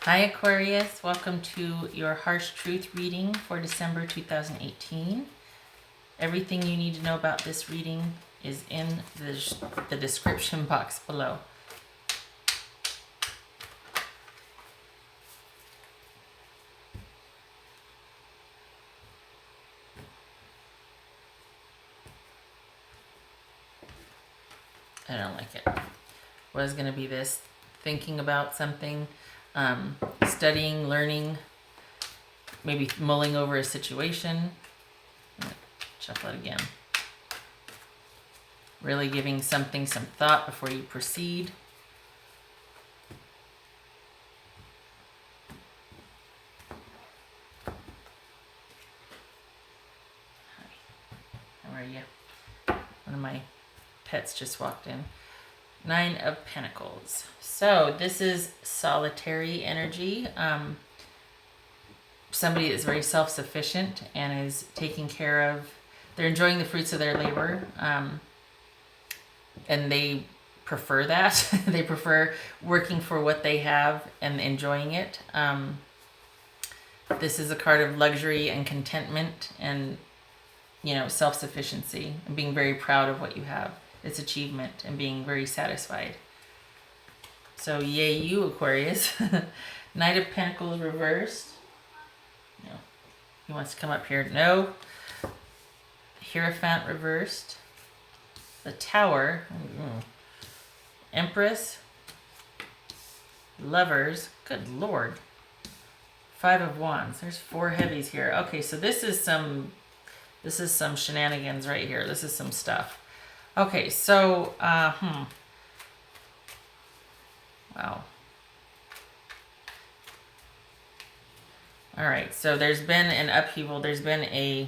Hi Aquarius, welcome to your Harsh Truth reading for December 2018. Everything you need to know about this reading is in the description box below. I don't like it. What is going to be this? Thinking about something, studying, learning, maybe mulling over a situation. Shuffle it again. Really giving something some thought before you proceed. Hi. How are you? One of my pets just walked in. Nine of Pentacles. So this is solitary energy. Somebody is very self-sufficient and is taking care of, they're enjoying the fruits of their labor. And they prefer that. They prefer working for what they have and enjoying it. This is a card of luxury and contentment and, self-sufficiency and being very proud of what you have. Its achievement and being very satisfied. So yay you, Aquarius. Knight of Pentacles reversed. No. He wants to come up here. No. Hierophant reversed. The Tower. Empress. Lovers. Good Lord. Five of Wands. There's four heavies here. Okay, so this is some shenanigans right here. This is some stuff. Okay, so, wow. All right, so there's been an upheaval. There's been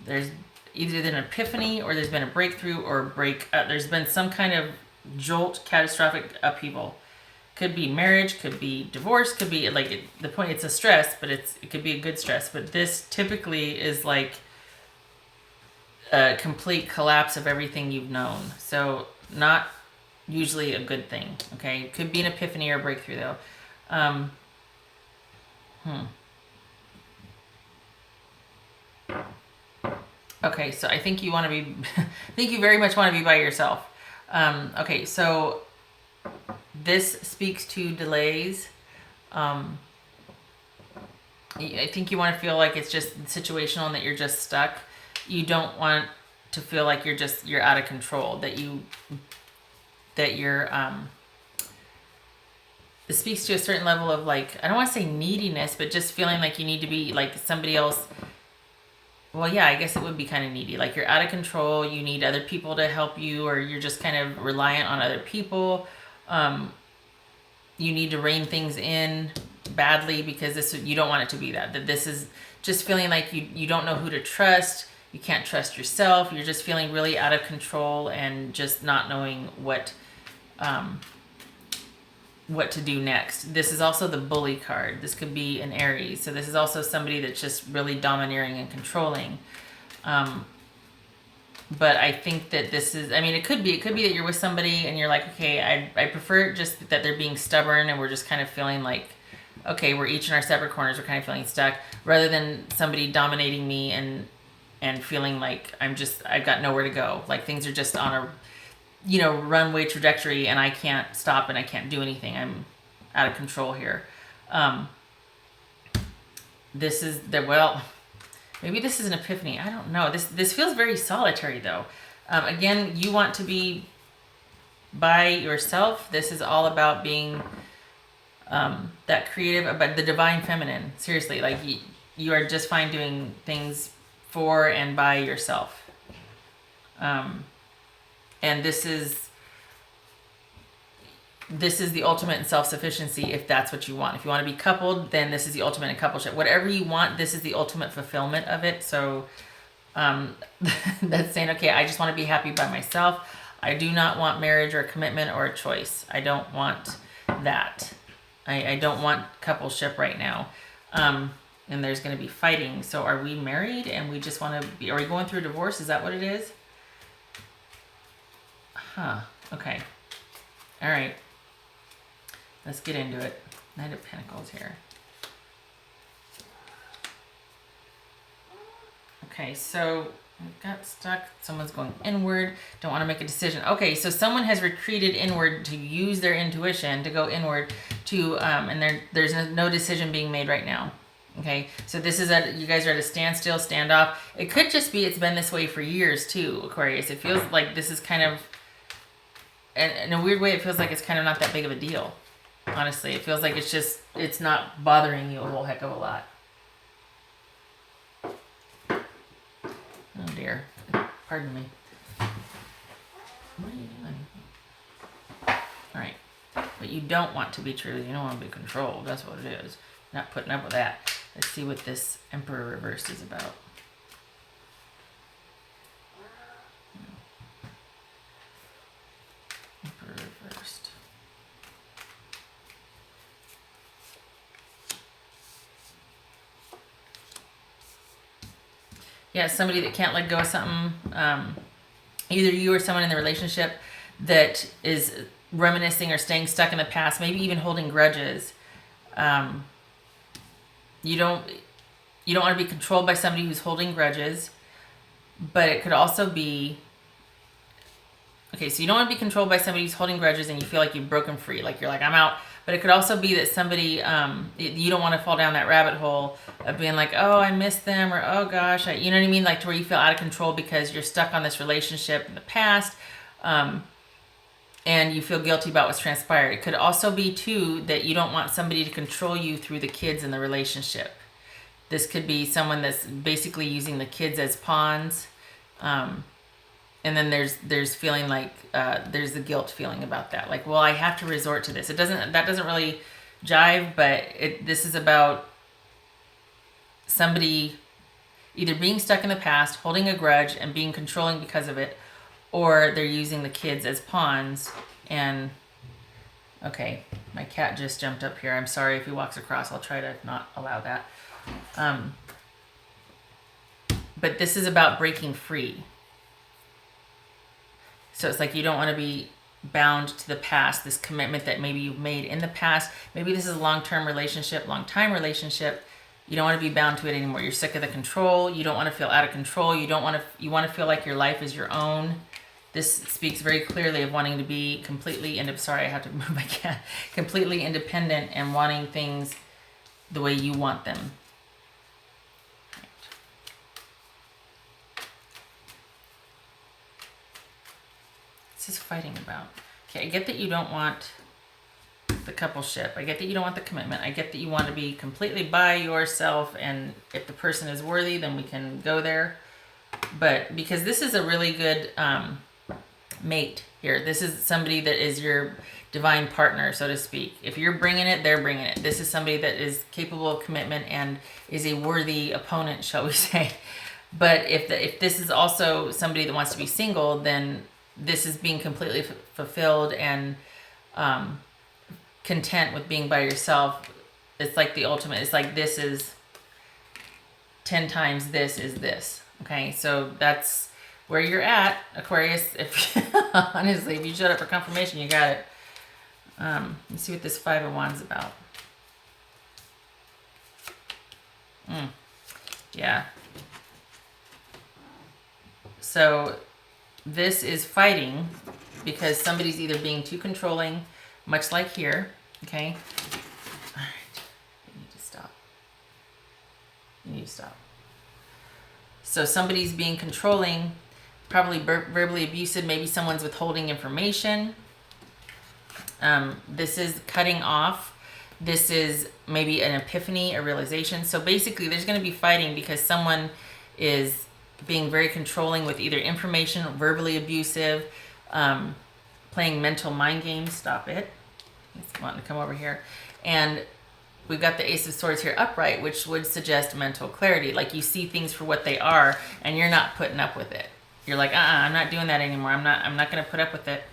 there's either been an epiphany or there's been a breakthrough or there's been some kind of jolt, catastrophic upheaval. Could be marriage, could be divorce, could be the point. It's a stress, but it could be a good stress. But this typically is like a complete collapse of everything you've known. So not usually a good thing. Okay, it could be an epiphany or a breakthrough though. Okay, so I think you want to be. I think you very much want to be by yourself. Okay, so. This speaks to delays. I think you want to feel like it's just situational and that you're just stuck. You don't want to feel like you're out of control. This speaks to a certain level of I don't want to say neediness, but just feeling like you need to be like somebody else. Well, yeah, I guess it would be kind of needy. Like you're out of control. You need other people to help you, or you're just kind of reliant on other people. You need to rein things in badly because you don't want it to be that this is just feeling like you don't know who to trust. You can't trust yourself. You're just feeling really out of control and just not knowing what to do next. This is also the Bully card. This could be an Aries. So this is also somebody that's just really domineering and controlling. But I think that this is, it could be that you're with somebody and you're like, okay, I prefer just that they're being stubborn and we're just kind of feeling like, okay, we're each in our separate corners, we're kind of feeling stuck, rather than somebody dominating me and feeling like I've got nowhere to go. Like things are just on a, runway trajectory and I can't stop and I can't do anything. I'm out of control here. This is maybe this is an epiphany. I don't know. This feels very solitary though. Again, you want to be by yourself. This is all about being that creative, about the divine feminine. Seriously, like you are just fine doing things for and by yourself. And this is the ultimate in self-sufficiency if that's what you want. If you want to be coupled, then this is the ultimate in coupleship. Whatever you want, this is the ultimate fulfillment of it. So that's saying, okay, I just want to be happy by myself. I do not want marriage or commitment or a choice. I don't want that. I don't want coupleship right now. And there's going to be fighting. So are we married and we just want to be, are we going through a divorce? Is that what it is? Huh. Okay. All right. Let's get into it. Knight of Pentacles here. Okay, so I've got stuck. Someone's going inward. Don't want to make a decision. Okay, so someone has retreated inward to use their intuition to go inward to, and there's no decision being made right now. Okay, so this is you guys are at a standstill, standoff. It could just be it's been this way for years too, Aquarius. It feels like this is kind of, in a weird way, it feels like it's kind of not that big of a deal. Honestly, it feels like it's not bothering you a whole heck of a lot. Oh dear. Pardon me. What are you doing? Alright. But you don't want to be true. You don't want to be controlled. That's what it is. Not putting up with that. Let's see what this Emperor reversed is about. Emperor reversed. Yeah, somebody that can't let go of something. Either you or someone in the relationship that is reminiscing or staying stuck in the past, maybe even holding grudges. You don't want to be controlled by somebody who's holding grudges, but it could also be, okay, so you don't want to be controlled by somebody who's holding grudges and you feel like you've broken free, like you're like, I'm out. But it could also be that somebody, you don't want to fall down that rabbit hole of being like, oh, I miss them, or oh gosh, you know what I mean? Like to where you feel out of control because you're stuck on this relationship in the past, and you feel guilty about what's transpired. It could also be too that you don't want somebody to control you through the kids in the relationship. This could be someone that's basically using the kids as pawns. And then there's feeling like there's the guilt feeling about that. Like, well, I have to resort to this. That doesn't really jive, but this is about somebody either being stuck in the past, holding a grudge, and being controlling because of it, or they're using the kids as pawns. And okay, my cat just jumped up here. I'm sorry if he walks across. I'll try to not allow that. But this is about breaking free. So it's like you don't want to be bound to the past, this commitment that maybe you've made in the past. Maybe this is a long-term relationship, long-time relationship. You don't want to be bound to it anymore. You're sick of the control. You don't want to feel out of control. You want to feel like your life is your own. This speaks very clearly of wanting to be completely sorry, I have to move my cat. Completely independent and wanting things the way you want them. Is fighting about. Okay, I get that you don't want the coupleship. I get that you don't want the commitment. I get that you want to be completely by yourself, and if the person is worthy, then we can go there. But because this is a really good mate here. This is somebody that is your divine partner, so to speak. If you're bringing it, they're bringing it. This is somebody that is capable of commitment and is a worthy opponent, shall we say. But if this is also somebody that wants to be single, then this is being completely fulfilled and content with being by yourself. It's like the ultimate. It's like this is 10 times this is this. Okay, so that's where you're at, Aquarius. If honestly, if you showed up for confirmation, you got it. Let's see what this Five of Wands is about. Yeah. So this is fighting because somebody's either being too controlling, much like here, okay? All right, you need to stop. You need to stop. So somebody's being controlling, probably verbally abusive, maybe someone's withholding information. This is cutting off. This is maybe an epiphany, a realization. So basically there's going to be fighting because someone is being very controlling with either information, verbally abusive, playing mental mind games. Stop it. It's wanting to come over here. And we've got the Ace of Swords here upright, which would suggest mental clarity. Like you see things for what they are and you're not putting up with it. You're like, I'm not doing that anymore. I'm not going to put up with it.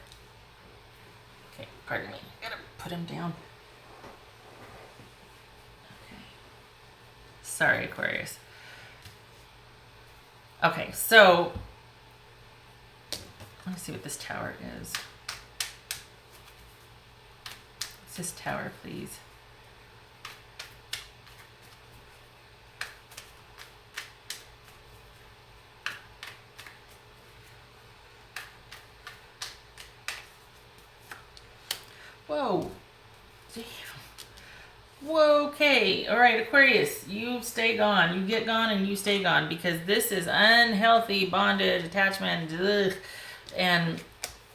Okay, pardon me. I gotta put him down. Okay. Sorry, Aquarius. Okay, so Let's see what this Tower is. What's this Tower, please? Whoa. Damn. Whoa, okay. All right, Aquarius, you stay gone. You get gone and you stay gone, because this is unhealthy bondage, attachment, ugh. And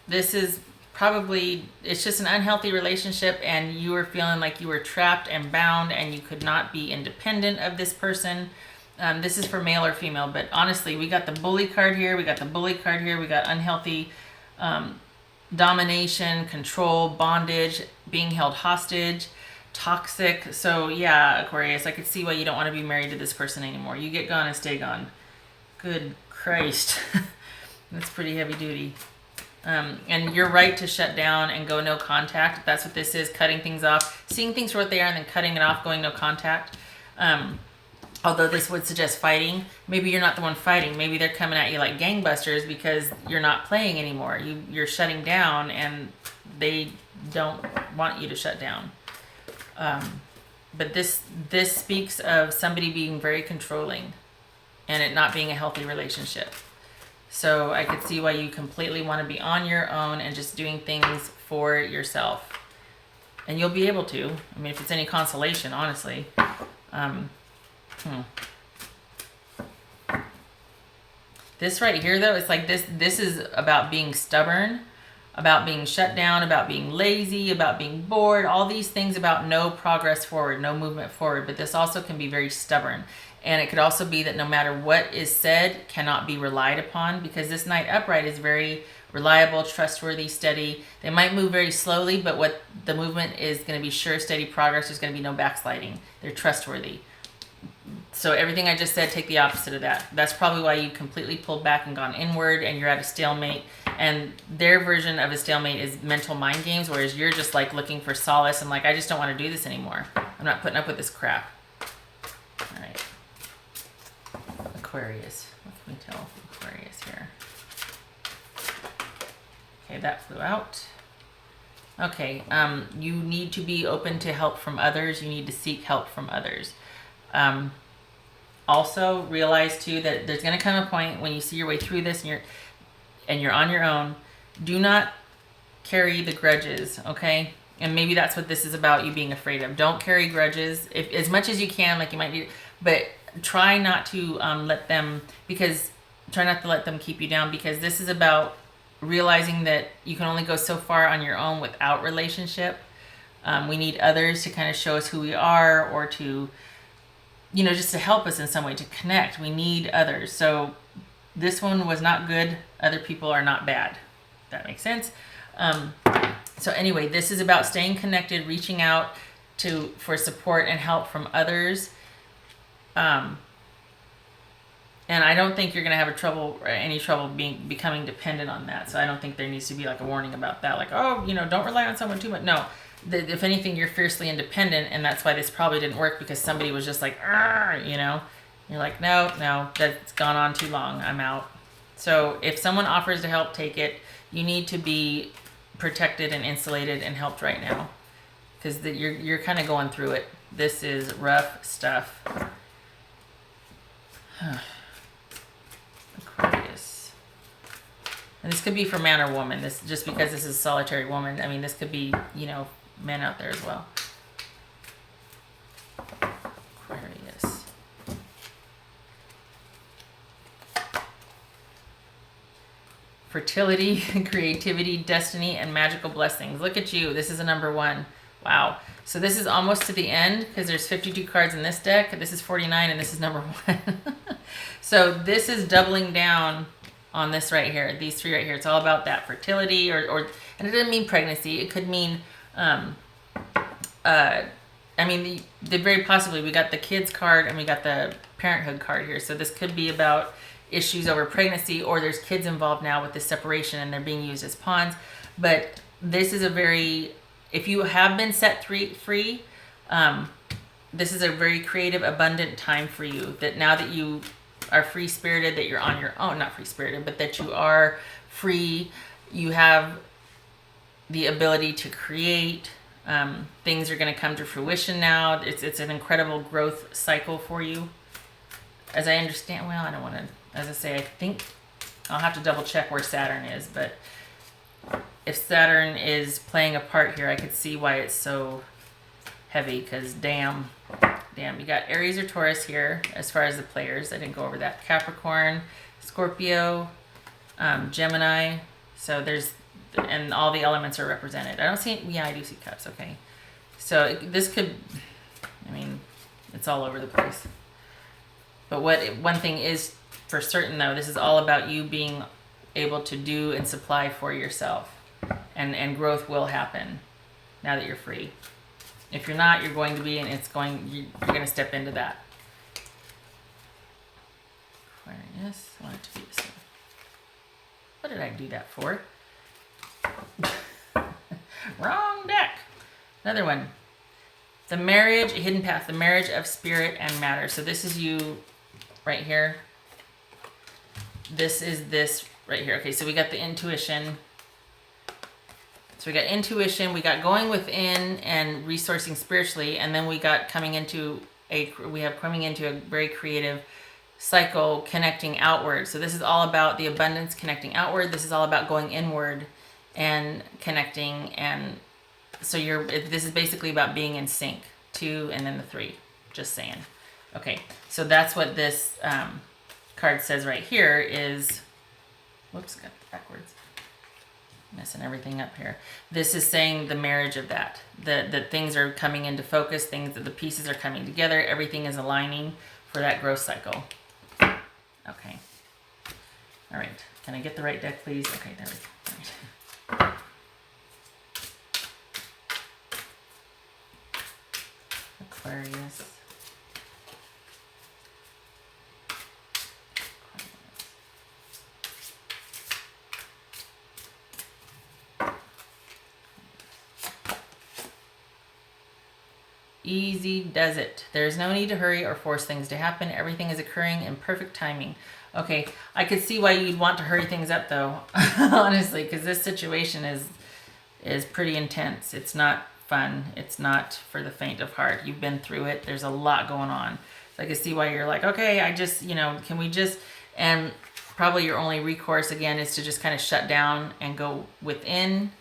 this is probably, it's just an unhealthy relationship, and you were feeling like you were trapped and bound and you could not be independent of this person. This is for male or female, but honestly, we got the Bully card here, we got the Bully card here, we got unhealthy domination, control, bondage, being held hostage, toxic. So yeah, Aquarius, I could see why you don't want to be married to this person anymore. You get gone and stay gone. Good Christ. That's pretty heavy duty. And you're right to shut down and go no contact. That's what this is, cutting things off, seeing things for what they are and then cutting it off, going no contact. Although this would suggest fighting. Maybe you're not the one fighting. Maybe they're coming at you like gangbusters because you're not playing anymore. You're shutting down and they don't want you to shut down. But this speaks of somebody being very controlling and it not being a healthy relationship. So I could see why you completely want to be on your own and just doing things for yourself. And you'll be able to. I mean, if it's any consolation, honestly. This right here, though, it's like this is about being stubborn, about being shut down, about being lazy, about being bored, all these things about no progress forward, no movement forward. But this also can be very stubborn. And it could also be that no matter what is said, cannot be relied upon, because this Knight upright is very reliable, trustworthy, steady. They might move very slowly, but what the movement is going to be sure, steady progress. There's going to be no backsliding. They're trustworthy. So everything I just said, take the opposite of that. That's probably why you completely pulled back and gone inward and you're at a stalemate. And their version of a stalemate is mental mind games, whereas you're just like looking for solace and like, I just don't want to do this anymore. I'm not putting up with this crap. All right. Aquarius. What can we tell Aquarius here? Okay, that flew out. Okay, you need to be open to help from others. You need to seek help from others. Also realize too that there's going to come a point when you see your way through this and you're on your own. Do not carry the grudges, okay? And maybe that's what this is about, you being afraid of. Don't carry grudges if as much as you can, like you might do, but try not to let them keep you down, because this is about realizing that you can only go so far on your own without relationship. We need others to kind of show us who we are, or to, just to help us in some way, to connect. We need others. So this one was not good. Other people are not bad. That makes sense. So anyway, this is about staying connected, reaching out for support and help from others. And I don't think you're going to have any trouble becoming dependent on that. So I don't think there needs to be like a warning about that. Like, oh, don't rely on someone too much. No, if anything, you're fiercely independent. And that's why this probably didn't work, because somebody was just like, you're like, no, that's gone on too long. I'm out. So if someone offers to help, take it. You need to be protected and insulated and helped right now, because you're kind of going through it. This is rough stuff. Aquarius. And this could be for man or woman. This, just because this is a solitary woman, I mean, this could be, men out there as well. Aquarius. Fertility, creativity, destiny, and magical blessings. Look at you. This is a number 1. Wow. So this is almost to the end, because there's 52 cards in this deck. This is 49 and this is number 1. So this is doubling down on this right here. These 3 right here. It's all about that fertility, and it doesn't mean pregnancy. It could mean, very possibly, we got the kids card and we got the parenthood card here. So this could be about issues over pregnancy, or there's kids involved now with this separation and they're being used as pawns. But this is if you have been set free, this is a very creative, abundant time for you. That now that you are free spirited, that you're on your own, not free spirited, but that you are free. You have the ability to create. Things are going to come to fruition now. It's an incredible growth cycle for you. As I understand, well, I don't want to, as I say, I think I'll have to double check where Saturn is, but if Saturn is playing a part here, I could see why it's so heavy, because damn, you got Aries or Taurus here as far as the players. I didn't go over that. Capricorn, Scorpio, Gemini. So there's, and all the elements are represented. I don't see, yeah, I do see cups, okay. So this could, I mean, it's all over the place. But one thing is for certain though, this is all about you being able to do and supply for yourself. And growth will happen now that you're free. If you're not, you're going to be, and you're going to step into that. Aquarius, I want it to be this way. What did I do that for? Wrong deck. Another one. The marriage, a hidden path, the marriage of spirit and matter. So this is you right here. This is this right here. Okay, so we got the intuition. So we got intuition, we got going within and resourcing spiritually, and then we got coming into a very creative cycle, connecting outward. So this is all about the abundance, connecting outward. This is all about going inward and connecting, and so this is basically about being in sync. 2 and then the 3. Just saying. Okay, so that's what this card says right here is. Whoops, got it backwards. Messing everything up here. This is saying the marriage of that. That things are coming into focus, that the pieces are coming together, everything is aligning for that growth cycle. Okay. All right. Can I get the right deck, please? Okay, there we go. All right. Aquarius. Easy does it. There's no need to hurry or force things to happen. Everything is occurring in perfect timing. Okay, I could see why you'd want to hurry things up though, honestly, because this situation is pretty intense. It's not fun. It's not for the faint of heart. You've been through it. There's a lot going on. So I can see why you're like, okay, I just, can we just, and probably your only recourse again is to just kind of shut down and go within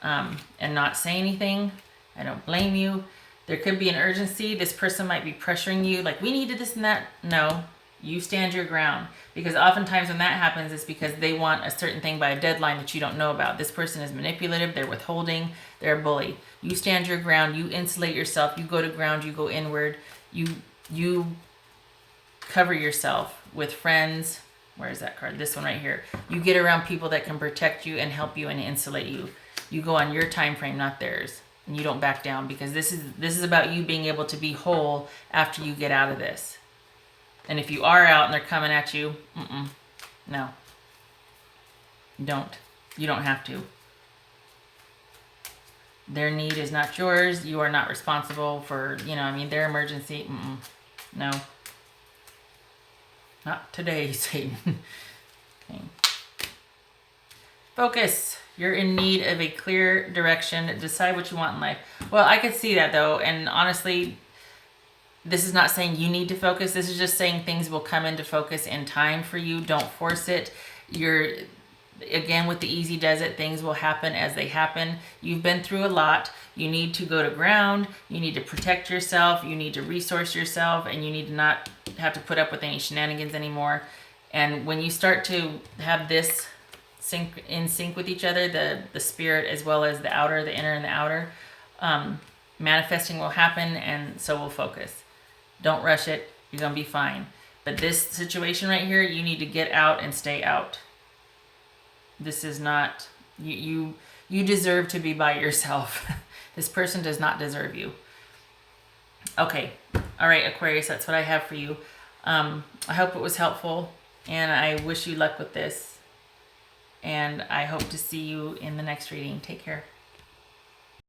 and not say anything. I don't blame you. There could be an urgency. This person might be pressuring you, like, we needed this and that. No, you stand your ground. Because oftentimes when that happens, it's because they want a certain thing by a deadline that you don't know about. This person is manipulative. They're withholding. They're a bully. You stand your ground. You insulate yourself. You go to ground. You go inward. You cover yourself with friends. Where is that card? This one right here. You get around people that can protect you and help you and insulate you. You go on your time frame, not theirs. And you don't back down, because this is about you being able to be whole after you get out of this. And if you are out and they're coming at you, no. You don't have to. Their need is not yours. You are not responsible for, their emergency. No. Not today, Satan. Okay. Focus. You're in need of a clear direction. Decide what you want in life. Well, I could see that though. And honestly, this is not saying you need to focus. This is just saying things will come into focus in time for you. Don't force it. Again, with the easy does it, things will happen as they happen. You've been through a lot. You need to go to ground. You need to protect yourself. You need to resource yourself, and you need to not have to put up with any shenanigans anymore. And when you start to have this in sync with each other, the spirit as well as the outer, the inner and the outer, manifesting will happen, and so will focus. Don't rush it. You're going to be fine. But this situation right here, you need to get out and stay out. This is not, you deserve to be by yourself. This person does not deserve you. Okay. All right, Aquarius, that's what I have for you. I hope it was helpful, and I wish you luck with this. And I hope to see you in the next reading. Take care.